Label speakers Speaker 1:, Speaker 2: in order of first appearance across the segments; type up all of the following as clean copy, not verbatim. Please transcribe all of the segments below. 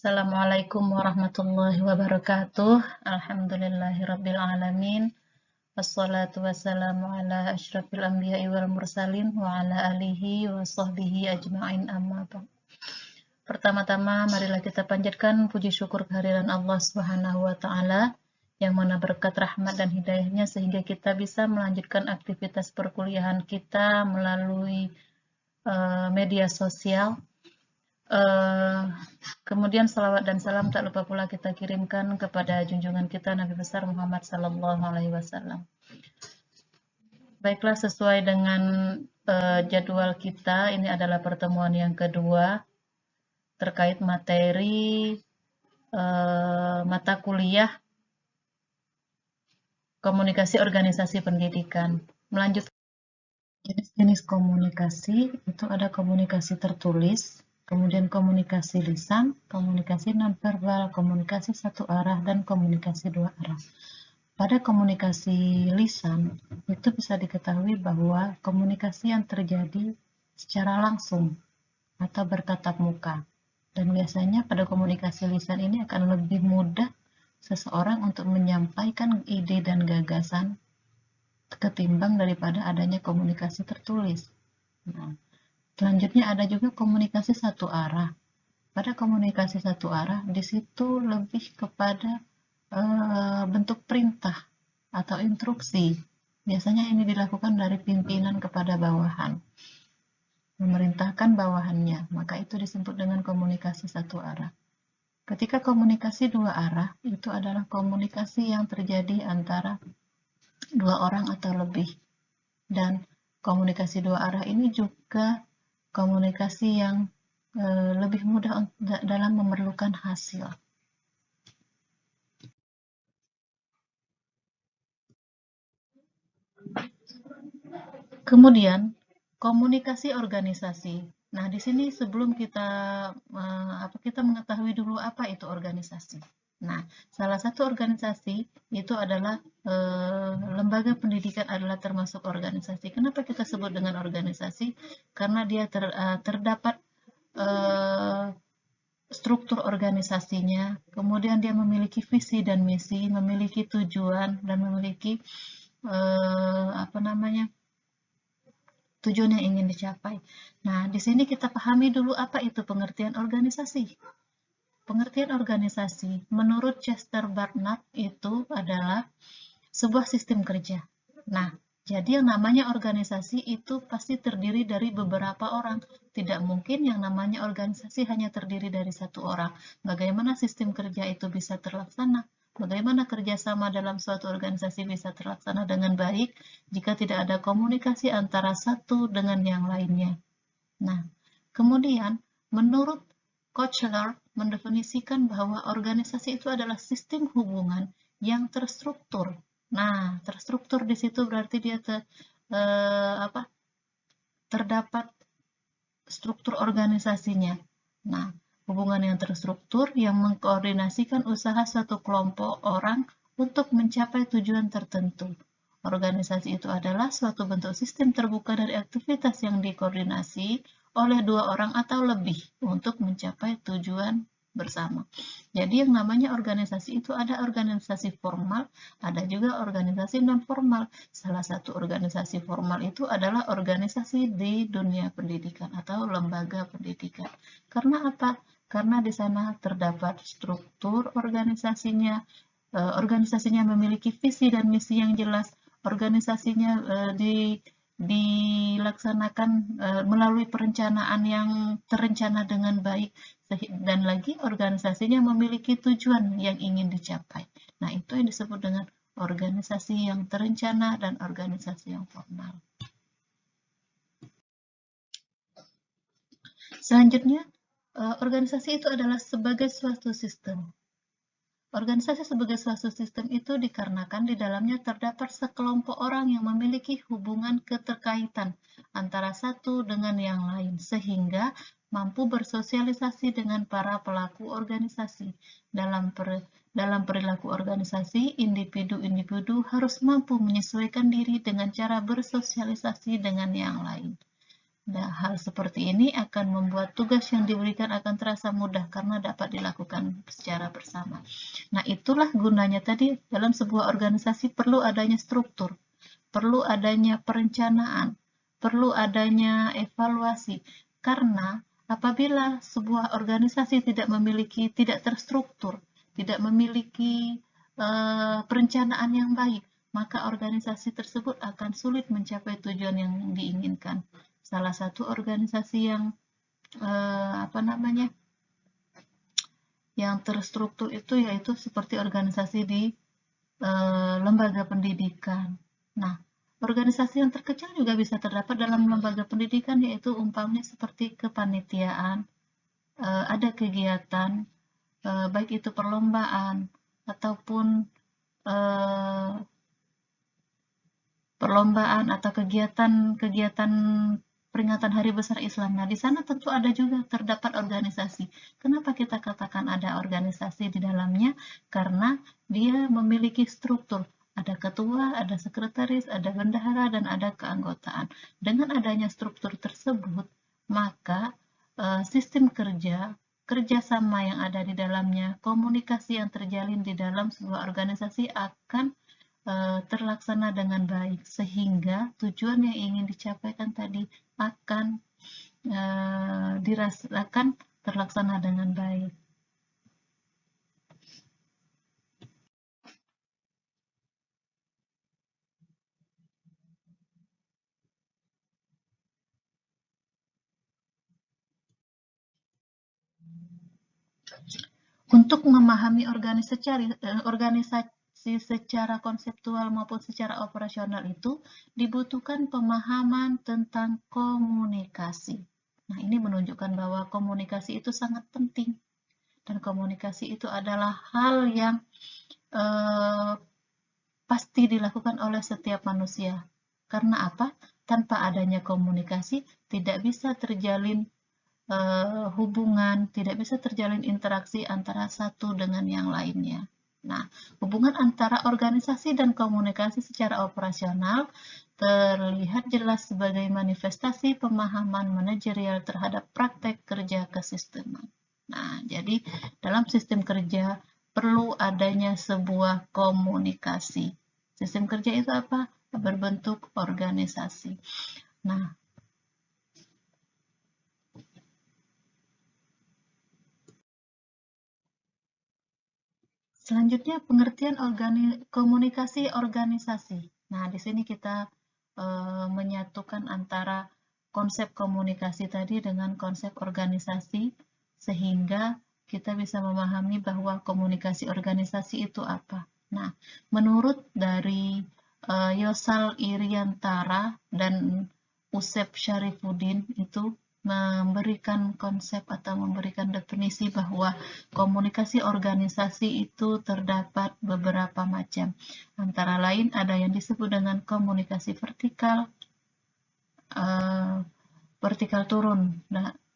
Speaker 1: Assalamualaikum warahmatullahi wabarakatuh. Alhamdulillahirabbil alamin. Wassalatu wassalamu ala asyrafil anbiya'i wal mursalin wa ala alihi wa sahbihi ajma'in amma ba'd. Pertama-tama marilah kita panjatkan puji syukur kehadiran Allah Subhanahu wa taala yang mana berkat rahmat dan hidayahnya sehingga kita bisa melanjutkan aktivitas perkuliahan kita melalui media sosial. Kemudian salawat dan salam tak lupa pula kita kirimkan kepada junjungan kita Nabi besar Muhammad sallallahu alaihi wasallam. Baiklah, sesuai dengan jadwal kita, ini adalah pertemuan yang kedua terkait materi mata kuliah komunikasi organisasi pendidikan. Melanjutkan jenis-jenis komunikasi, itu ada komunikasi tertulis, kemudian komunikasi lisan, komunikasi nonverbal, komunikasi satu arah, dan komunikasi dua arah. Pada komunikasi lisan, itu bisa diketahui bahwa komunikasi yang terjadi secara langsung atau bertatap muka. Dan biasanya pada komunikasi lisan ini akan lebih mudah seseorang untuk menyampaikan ide dan gagasan ketimbang daripada adanya komunikasi tertulis. Nah, selanjutnya ada juga komunikasi satu arah. Pada komunikasi satu arah, di situ lebih kepada bentuk perintah atau instruksi. Biasanya ini dilakukan dari pimpinan kepada bawahan, memerintahkan bawahannya, maka itu disebut dengan komunikasi satu arah. Ketika komunikasi dua arah, itu adalah komunikasi yang terjadi antara dua orang atau lebih. Dan komunikasi dua arah ini juga komunikasi yang lebih mudah dalam memerlukan hasil. Kemudian komunikasi organisasi. Nah, di sini sebelum kita mengetahui dulu apa itu organisasi. Nah, salah satu organisasi itu adalah lembaga pendidikan adalah termasuk organisasi. Kenapa kita sebut dengan organisasi? Karena dia terdapat struktur organisasinya, kemudian dia memiliki visi dan misi, memiliki tujuan, dan memiliki tujuan yang ingin dicapai. Nah, di sini kita pahami dulu apa itu pengertian organisasi. Pengertian organisasi menurut Chester Barnard itu adalah sebuah sistem kerja. Nah, jadi yang namanya organisasi itu pasti terdiri dari beberapa orang. Tidak mungkin yang namanya organisasi hanya terdiri dari satu orang. Bagaimana sistem kerja itu bisa terlaksana? Bagaimana kerjasama dalam suatu organisasi bisa terlaksana dengan baik jika tidak ada komunikasi antara satu dengan yang lainnya? Nah, kemudian menurut Kochler mendefinisikan bahwa organisasi itu adalah sistem hubungan yang terstruktur. Nah, terstruktur di situ berarti dia terdapat struktur organisasinya. Nah, hubungan yang terstruktur yang mengkoordinasikan usaha suatu kelompok orang untuk mencapai tujuan tertentu. Organisasi itu adalah suatu bentuk sistem terbuka dari aktivitas yang dikoordinasi oleh dua orang atau lebih untuk mencapai tujuan bersama. Jadi yang namanya organisasi itu ada organisasi formal, ada juga organisasi non-formal. Salah satu organisasi formal itu adalah organisasi di dunia pendidikan atau lembaga pendidikan. Karena apa? Karena di sana terdapat struktur organisasinya, organisasinya memiliki visi dan misi yang jelas, organisasinya dilaksanakan melalui perencanaan yang terencana dengan baik, dan lagi organisasinya memiliki tujuan yang ingin dicapai. Nah, itu yang disebut dengan organisasi yang terencana dan organisasi yang formal. Selanjutnya, organisasi itu adalah sebagai suatu sistem. Organisasi sebagai suatu sistem itu dikarenakan di dalamnya terdapat sekelompok orang yang memiliki hubungan keterkaitan antara satu dengan yang lain, sehingga mampu bersosialisasi dengan para pelaku organisasi. Dalam perilaku organisasi, individu-individu harus mampu menyesuaikan diri dengan cara bersosialisasi dengan yang lain. Nah, hal seperti ini akan membuat tugas yang diberikan akan terasa mudah karena dapat dilakukan secara bersama. Nah, itulah gunanya tadi dalam sebuah organisasi perlu adanya struktur, perlu adanya perencanaan, perlu adanya evaluasi. Karena apabila sebuah organisasi tidak terstruktur, tidak memiliki perencanaan yang baik, maka organisasi tersebut akan sulit mencapai tujuan yang diinginkan. Salah satu organisasi yang yang terstruktur itu yaitu seperti organisasi di lembaga pendidikan. Nah, organisasi yang terkecil juga bisa terdapat dalam lembaga pendidikan, yaitu umpamanya seperti kepanitiaan, ada kegiatan, baik itu perlombaan ataupun atau kegiatan peringatan Hari Besar Islam. Nah, di sana tentu ada juga terdapat organisasi. Kenapa kita katakan ada organisasi di dalamnya? Karena dia memiliki struktur. Ada ketua, ada sekretaris, ada bendahara, dan ada keanggotaan. Dengan adanya struktur tersebut, maka sistem kerjasama yang ada di dalamnya, komunikasi yang terjalin di dalam sebuah organisasi akan terlaksana dengan baik, sehingga tujuan yang ingin dicapaikan tadi akan dirasakan terlaksana dengan baik. Untuk memahami organisasi secara konseptual maupun secara operasional itu dibutuhkan pemahaman tentang komunikasi. Nah, ini menunjukkan bahwa komunikasi itu sangat penting, dan komunikasi itu adalah hal yang pasti dilakukan oleh setiap manusia. Karena apa? Tanpa adanya komunikasi, tidak bisa terjalin hubungan, tidak bisa terjalin interaksi antara satu dengan yang lainnya. Nah, hubungan antara organisasi dan komunikasi secara operasional terlihat jelas sebagai manifestasi pemahaman manajerial terhadap praktek kerja kesisteman. Nah, jadi dalam sistem kerja perlu adanya sebuah komunikasi. Sistem kerja itu apa? Berbentuk organisasi. Nah, selanjutnya pengertian komunikasi organisasi. Nah, di sini kita menyatukan antara konsep komunikasi tadi dengan konsep organisasi, sehingga kita bisa memahami bahwa komunikasi organisasi itu apa. Nah, menurut dari Yosal Iriantara dan Usep Syarifuddin itu memberikan konsep atau memberikan definisi bahwa komunikasi organisasi itu terdapat beberapa macam. Antara lain ada yang disebut dengan komunikasi vertikal, vertikal turun,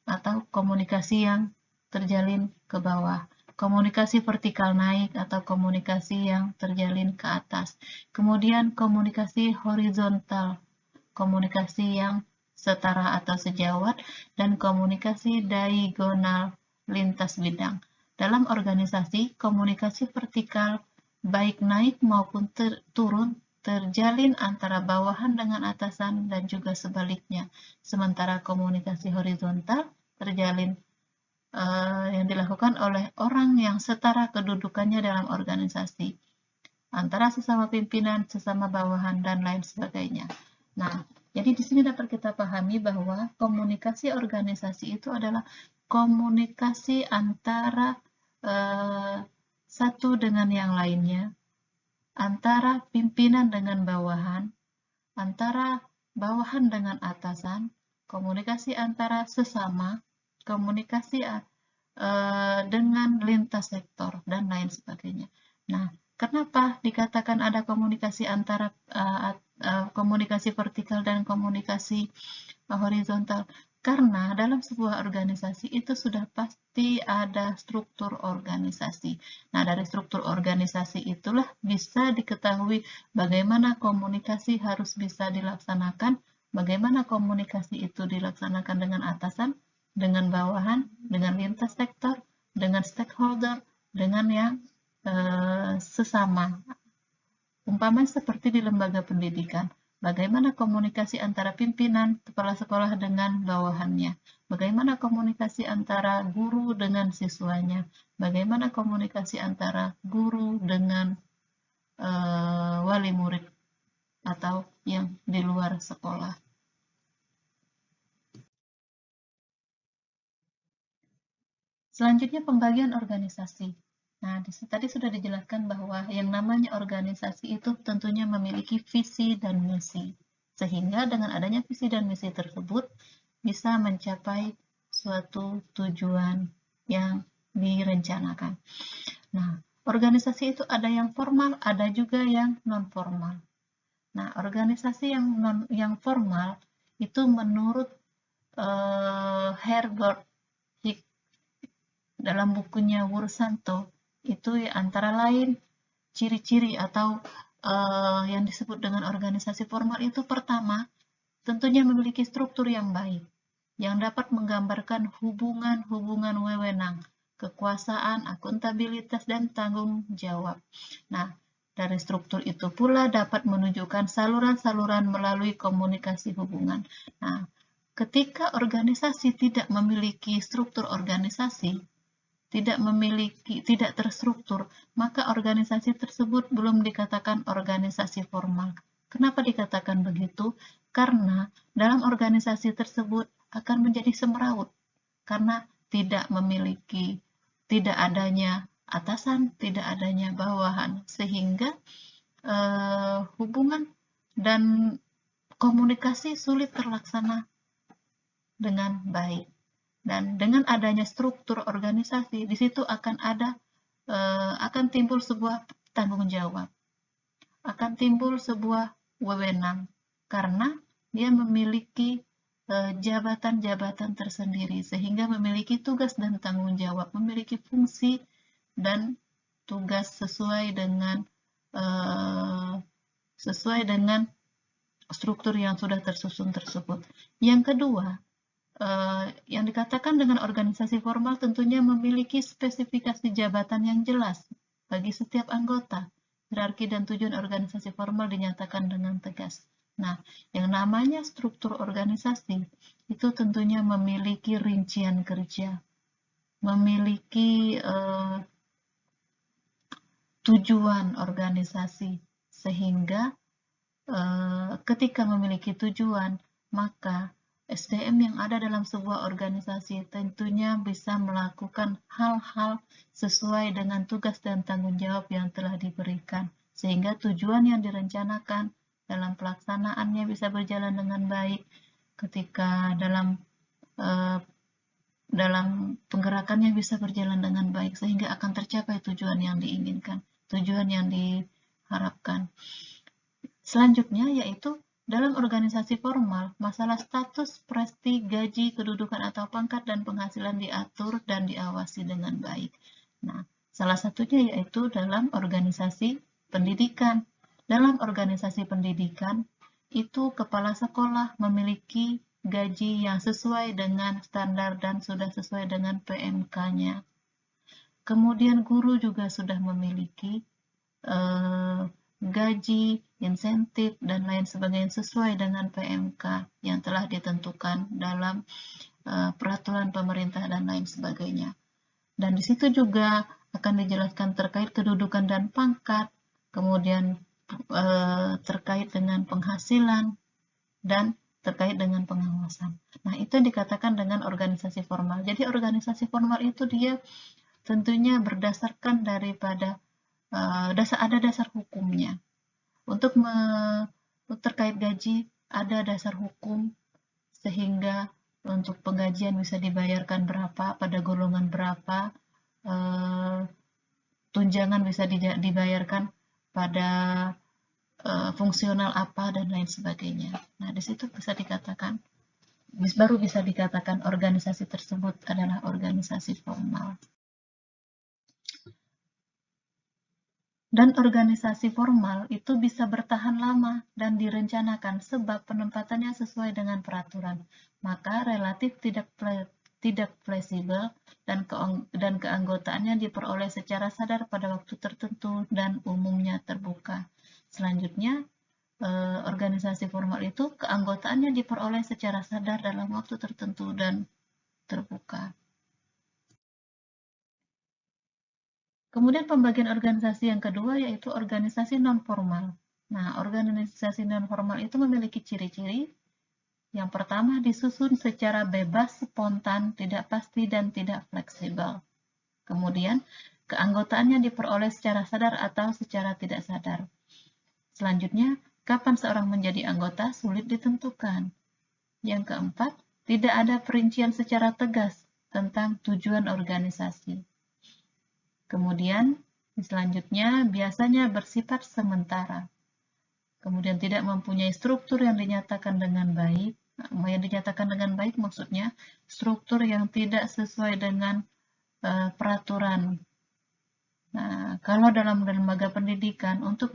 Speaker 1: atau komunikasi yang terjalin ke bawah. Komunikasi vertikal naik atau komunikasi yang terjalin ke atas. Kemudian komunikasi horizontal, komunikasi yang setara atau sejawat, dan komunikasi diagonal lintas bidang. Dalam organisasi, komunikasi vertikal baik naik maupun turun terjalin antara bawahan dengan atasan dan juga sebaliknya. Sementara komunikasi horizontal terjalin yang dilakukan oleh orang yang setara kedudukannya dalam organisasi, antara sesama pimpinan, sesama bawahan, dan lain sebagainya. Nah, jadi di sini dapat kita pahami bahwa komunikasi organisasi itu adalah komunikasi antara satu dengan yang lainnya, antara pimpinan dengan bawahan, antara bawahan dengan atasan, komunikasi antara sesama, komunikasi dengan lintas sektor, dan lain sebagainya. Nah, kenapa dikatakan ada komunikasi antara komunikasi vertikal dan komunikasi horizontal? Karena dalam sebuah organisasi itu sudah pasti ada struktur organisasi. Nah, dari struktur organisasi itulah bisa diketahui bagaimana komunikasi harus bisa dilaksanakan Bagaimana komunikasi itu dilaksanakan dengan atasan, dengan bawahan, dengan lintas sektor, dengan stakeholder, dengan yang sesama. Umpamanya seperti di lembaga pendidikan. Bagaimana komunikasi antara pimpinan kepala sekolah dengan bawahannya? Bagaimana komunikasi antara guru dengan siswanya? Bagaimana komunikasi antara guru dengan wali murid atau yang di luar sekolah? Selanjutnya pembagian organisasi. Nah, tadi sudah dijelaskan bahwa yang namanya organisasi itu tentunya memiliki visi dan misi. Sehingga dengan adanya visi dan misi tersebut bisa mencapai suatu tujuan yang direncanakan. Nah, organisasi itu ada yang formal, ada juga yang non formal. Nah, organisasi yang formal itu menurut Herbert Hicks dalam bukunya Wursanto itu antara lain ciri-ciri atau yang disebut dengan organisasi formal itu pertama tentunya memiliki struktur yang baik yang dapat menggambarkan hubungan-hubungan wewenang, kekuasaan, akuntabilitas, dan tanggung jawab. Nah, dari struktur itu pula dapat menunjukkan saluran-saluran melalui komunikasi hubungan. Nah, ketika organisasi tidak memiliki struktur organisasi, tidak terstruktur, maka organisasi tersebut belum dikatakan organisasi formal. Kenapa dikatakan begitu? Karena dalam organisasi tersebut akan menjadi semeraut, karena tidak adanya atasan, tidak adanya bawahan, sehingga hubungan dan komunikasi sulit terlaksana dengan baik. Dan dengan adanya struktur organisasi, di situ akan timbul sebuah tanggung jawab, akan timbul sebuah wewenang, karena dia memiliki jabatan-jabatan tersendiri, sehingga memiliki tugas dan tanggung jawab, memiliki fungsi dan tugas sesuai dengan struktur yang sudah tersusun tersebut. Yang kedua, yang dikatakan dengan organisasi formal tentunya memiliki spesifikasi jabatan yang jelas bagi setiap anggota. Hierarki dan tujuan organisasi formal dinyatakan dengan tegas. Nah, yang namanya struktur organisasi itu tentunya memiliki rincian kerja, memiliki tujuan organisasi, sehingga ketika memiliki tujuan, maka SDM yang ada dalam sebuah organisasi tentunya bisa melakukan hal-hal sesuai dengan tugas dan tanggung jawab yang telah diberikan, sehingga tujuan yang direncanakan dalam pelaksanaannya bisa berjalan dengan baik, ketika dalam penggerakannya bisa berjalan dengan baik, sehingga akan tercapai tujuan yang diinginkan, tujuan yang diharapkan. Selanjutnya yaitu dalam organisasi formal, masalah status, presti, gaji, kedudukan atau pangkat dan penghasilan diatur dan diawasi dengan baik. Nah, salah satunya yaitu dalam organisasi pendidikan. Dalam organisasi pendidikan, itu kepala sekolah memiliki gaji yang sesuai dengan standar dan sudah sesuai dengan PMK-nya. Kemudian guru juga sudah memiliki gaji, insentif, dan lain sebagainya sesuai dengan PMK yang telah ditentukan dalam peraturan pemerintah dan lain sebagainya. Dan di situ juga akan dijelaskan terkait kedudukan dan pangkat, kemudian terkait dengan penghasilan, dan terkait dengan pengawasan. Nah, itu dikatakan dengan organisasi formal. Jadi organisasi formal itu dia tentunya berdasarkan daripada ada dasar hukumnya. Untuk terkait gaji ada dasar hukum, sehingga untuk penggajian bisa dibayarkan berapa, pada golongan berapa, tunjangan bisa dibayarkan pada fungsional apa, dan lain sebagainya. Nah, di situ baru bisa dikatakan organisasi tersebut adalah organisasi formal. Dan organisasi formal itu bisa bertahan lama dan direncanakan sebab penempatannya sesuai dengan peraturan, maka relatif tidak fleksibel dan keanggotaannya diperoleh secara sadar pada waktu tertentu dan umumnya terbuka. Selanjutnya, organisasi formal itu keanggotaannya diperoleh secara sadar dalam waktu tertentu dan terbuka. Kemudian pembagian organisasi yang kedua yaitu organisasi non-formal. Nah, organisasi non-formal itu memiliki ciri-ciri. Yang pertama, disusun secara bebas, spontan, tidak pasti, dan tidak fleksibel. Kemudian, keanggotaannya diperoleh secara sadar atau secara tidak sadar. Selanjutnya, kapan seorang menjadi anggota sulit ditentukan. Yang keempat, tidak ada perincian secara tegas tentang tujuan organisasi. Kemudian, selanjutnya biasanya bersifat sementara. Kemudian tidak mempunyai struktur yang dinyatakan dengan baik. Yang dinyatakan dengan baik maksudnya struktur yang tidak sesuai dengan peraturan. Nah, kalau dalam lembaga pendidikan untuk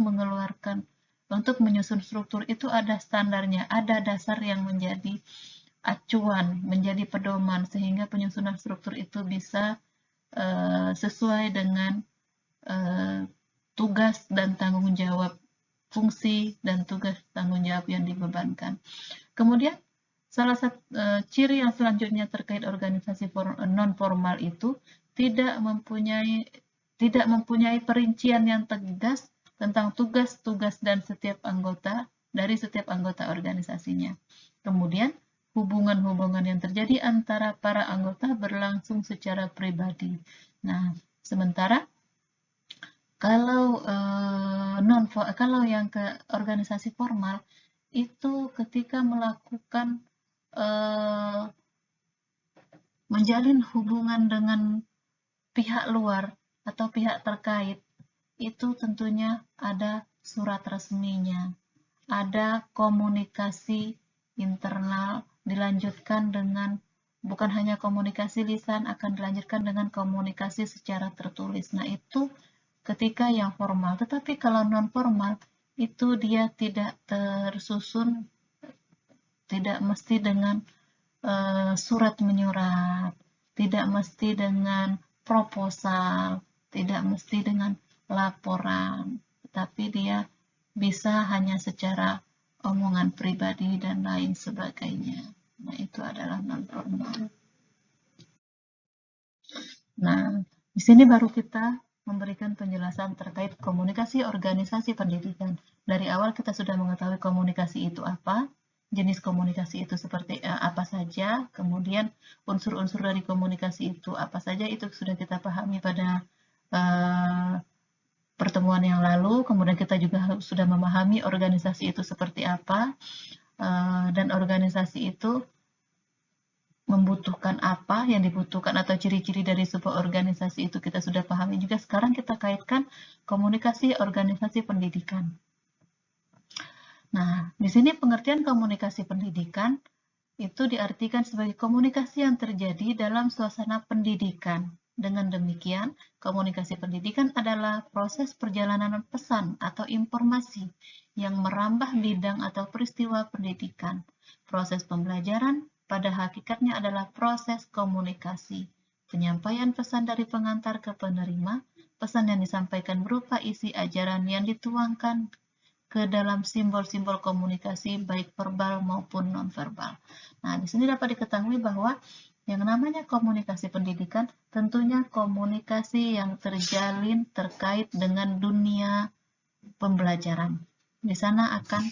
Speaker 1: menyusun struktur itu ada standarnya, ada dasar yang menjadi acuan, menjadi pedoman sehingga penyusunan struktur itu bisa sesuai dengan tugas dan tanggung jawab, fungsi dan tugas tanggung jawab yang dibebankan. Kemudian salah satu ciri yang selanjutnya terkait organisasi non formal itu tidak mempunyai perincian yang tegas tentang tugas-tugas dan dari setiap anggota organisasinya. Kemudian hubungan-hubungan yang terjadi antara para anggota berlangsung secara pribadi. Nah, sementara kalau yang ke organisasi formal itu ketika melakukan menjalin hubungan dengan pihak luar atau pihak terkait, itu tentunya ada surat resminya, ada komunikasi internal, dilanjutkan dengan bukan hanya komunikasi lisan, akan dilanjutkan dengan komunikasi secara tertulis. Nah, itu ketika yang formal. Tetapi kalau non formal, itu dia tidak tersusun, tidak mesti dengan surat menyurat, tidak mesti dengan proposal, tidak mesti dengan laporan, tetapi dia bisa hanya secara omongan pribadi dan lain sebagainya. Nah, itu adalah non formal. Nah, di sini baru kita memberikan penjelasan terkait komunikasi organisasi pendidikan. Dari awal kita sudah mengetahui komunikasi itu apa, jenis komunikasi itu seperti apa saja, kemudian unsur-unsur dari komunikasi itu apa saja, itu sudah kita pahami pada pertemuan yang lalu. Kemudian kita juga sudah memahami organisasi itu seperti apa, dan organisasi itu membutuhkan apa, yang dibutuhkan atau ciri-ciri dari sebuah organisasi itu kita sudah pahami juga. Sekarang kita kaitkan komunikasi organisasi pendidikan. Nah, di sini pengertian komunikasi pendidikan itu diartikan sebagai komunikasi yang terjadi dalam suasana pendidikan. Dengan demikian, komunikasi pendidikan adalah proses perjalanan pesan atau informasi yang merambah bidang atau peristiwa pendidikan. Proses pembelajaran pada hakikatnya adalah proses komunikasi. Penyampaian pesan dari pengantar ke penerima, pesan yang disampaikan berupa isi ajaran yang dituangkan ke dalam simbol-simbol komunikasi baik verbal maupun nonverbal. Nah, di sini dapat diketahui bahwa yang namanya komunikasi pendidikan tentunya komunikasi yang terjalin terkait dengan dunia pembelajaran. Di sana akan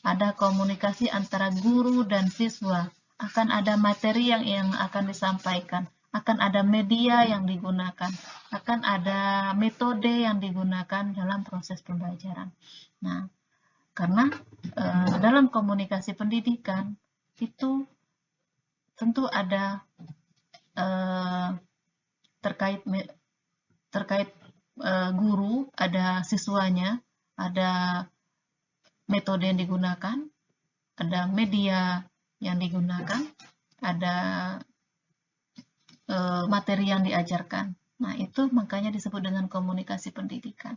Speaker 1: ada komunikasi antara guru dan siswa, akan ada materi yang akan disampaikan, akan ada media yang digunakan, akan ada metode yang digunakan dalam proses pembelajaran. Nah, karena dalam komunikasi pendidikan itu tentu ada terkait guru, ada siswanya, ada metode yang digunakan, ada media yang digunakan, ada materi yang diajarkan. Nah, itu makanya disebut dengan komunikasi pendidikan.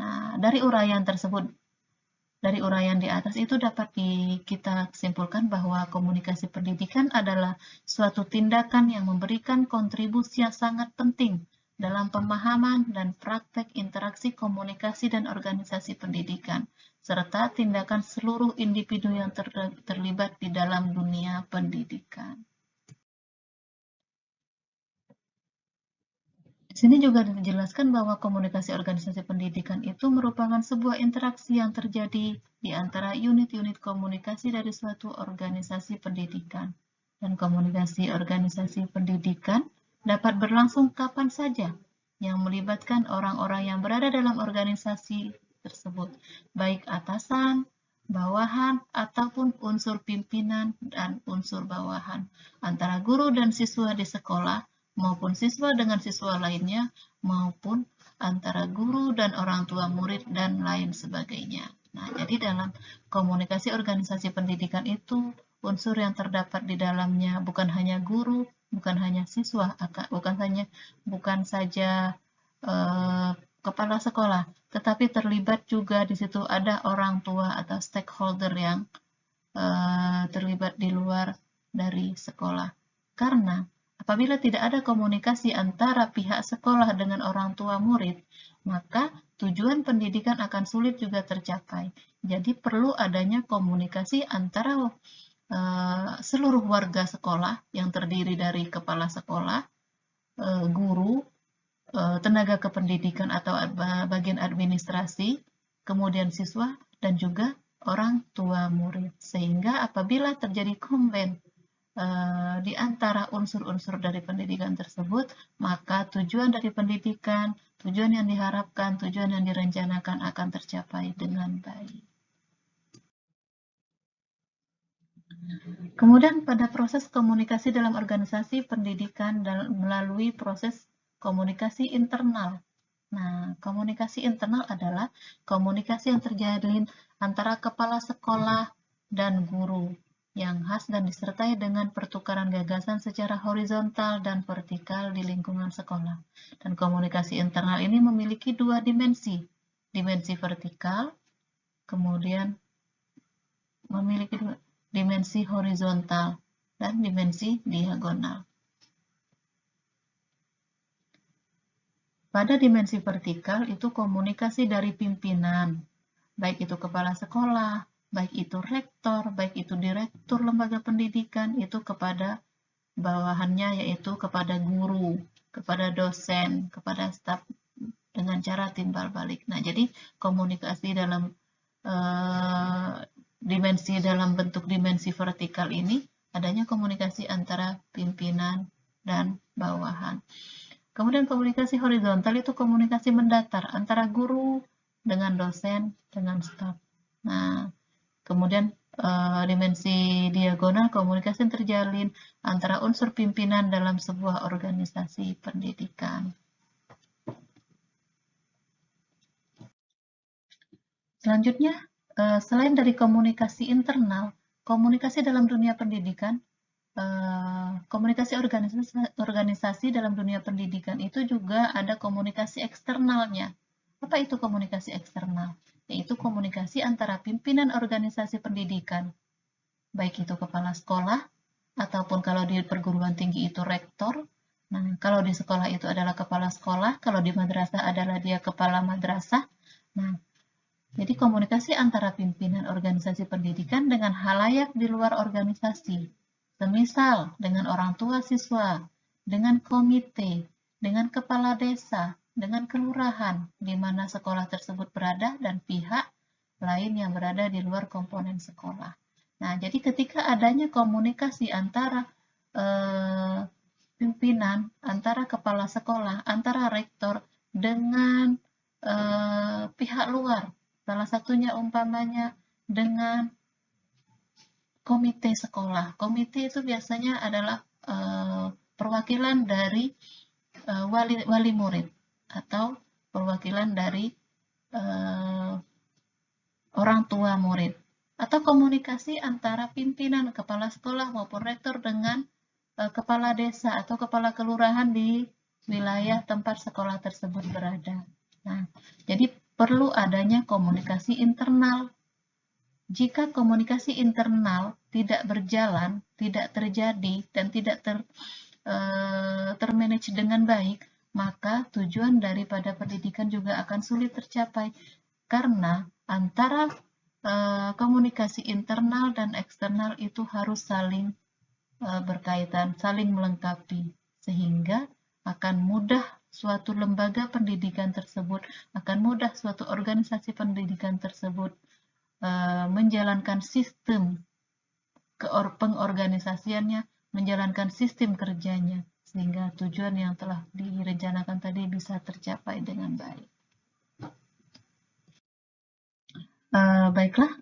Speaker 1: Nah, dari uraian tersebut, dari uraian di atas itu dapat kita simpulkan bahwa komunikasi pendidikan adalah suatu tindakan yang memberikan kontribusi yang sangat penting dalam pemahaman dan praktek interaksi komunikasi dan organisasi pendidikan, serta tindakan seluruh individu yang terlibat di dalam dunia pendidikan. Di sini juga dijelaskan bahwa komunikasi organisasi pendidikan itu merupakan sebuah interaksi yang terjadi di antara unit-unit komunikasi dari suatu organisasi pendidikan. Dan komunikasi organisasi pendidikan dapat berlangsung kapan saja yang melibatkan orang-orang yang berada dalam organisasi tersebut, baik atasan, bawahan, ataupun unsur pimpinan dan unsur bawahan, antara guru dan siswa di sekolah, maupun siswa dengan siswa lainnya, maupun antara guru dan orang tua murid, dan lain sebagainya. Nah, jadi dalam komunikasi organisasi pendidikan itu, unsur yang terdapat di dalamnya bukan hanya guru, bukan hanya siswa, bukan saja kepala sekolah, tetapi terlibat juga di situ ada orang tua atau stakeholder yang terlibat di luar dari sekolah. Karena apabila tidak ada komunikasi antara pihak sekolah dengan orang tua murid, maka tujuan pendidikan akan sulit juga tercapai. Jadi perlu adanya komunikasi antara seluruh warga sekolah yang terdiri dari kepala sekolah, guru, tenaga kependidikan atau bagian administrasi, kemudian siswa, dan juga orang tua murid. Sehingga apabila terjadi komplain di antara unsur-unsur dari pendidikan tersebut, maka tujuan dari pendidikan, tujuan yang diharapkan, tujuan yang direncanakan akan tercapai dengan baik. Kemudian pada proses komunikasi dalam organisasi pendidikan melalui proses komunikasi internal. Nah, komunikasi internal adalah komunikasi yang terjalin antara kepala sekolah dan guru yang khas dan disertai dengan pertukaran gagasan secara horizontal dan vertikal di lingkungan sekolah. Dan komunikasi internal ini memiliki dua dimensi, dimensi vertikal, kemudian memiliki dimensi horizontal dan dimensi diagonal. Pada dimensi vertikal itu komunikasi dari pimpinan, baik itu kepala sekolah, baik itu rektor, baik itu direktur lembaga pendidikan, itu kepada bawahannya, yaitu kepada guru, kepada dosen, kepada staf dengan cara timbal balik. Nah, jadi komunikasi dalam bentuk dimensi vertikal ini adanya komunikasi antara pimpinan dan bawahan. Kemudian komunikasi horizontal itu komunikasi mendatar antara guru dengan dosen dengan staf. Nah, kemudian dimensi diagonal komunikasi yang terjalin antara unsur pimpinan dalam sebuah organisasi pendidikan. Selanjutnya, selain dari komunikasi internal, komunikasi dalam dunia pendidikan, komunikasi organisasi dalam dunia pendidikan itu juga ada komunikasi eksternalnya. Apa itu komunikasi eksternal? Yaitu komunikasi antara pimpinan organisasi pendidikan, baik itu kepala sekolah, ataupun kalau di perguruan tinggi itu rektor. Nah, kalau di sekolah itu adalah kepala sekolah, kalau di madrasah adalah dia kepala madrasah. Nah, jadi komunikasi antara pimpinan organisasi pendidikan dengan halayak di luar organisasi, semisal dengan orang tua siswa, dengan komite, dengan kepala desa, dengan kelurahan di mana sekolah tersebut berada, dan pihak lain yang berada di luar komponen sekolah. Nah, jadi ketika adanya komunikasi antara pimpinan, antara kepala sekolah, antara rektor dengan pihak luar, salah satunya umpamanya dengan komite sekolah. Komite itu biasanya adalah perwakilan dari wali murid atau perwakilan dari orang tua murid, atau komunikasi antara pimpinan kepala sekolah maupun rektor dengan kepala desa atau kepala kelurahan di wilayah tempat sekolah tersebut berada. Nah, jadi perlu adanya komunikasi internal. Jika komunikasi internal tidak berjalan, tidak terjadi, dan tidak termanage dengan baik, maka tujuan daripada pendidikan juga akan sulit tercapai. Karena antara komunikasi internal dan eksternal itu harus saling berkaitan, saling melengkapi, sehingga akan mudah suatu lembaga pendidikan tersebut, akan mudah suatu organisasi pendidikan tersebut menjalankan sistem pengorganisasiannya, menjalankan sistem kerjanya, sehingga tujuan yang telah direncanakan tadi bisa tercapai dengan baik. Baiklah,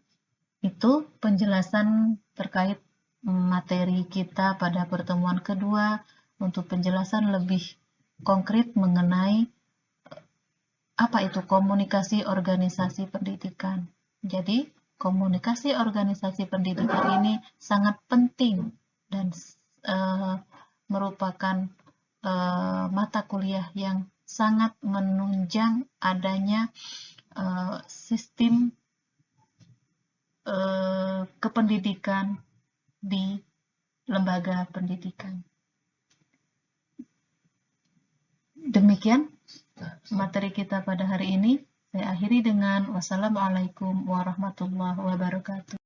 Speaker 1: itu penjelasan terkait materi kita pada pertemuan kedua. Untuk penjelasan lebih konkret mengenai apa itu komunikasi organisasi pendidikan. Jadi, komunikasi organisasi pendidikan ini sangat penting dan merupakan mata kuliah yang sangat menunjang adanya sistem kependidikan di lembaga pendidikan. Demikian materi kita pada hari ini. Saya akhiri dengan wassalamualaikum warahmatullahi wabarakatuh.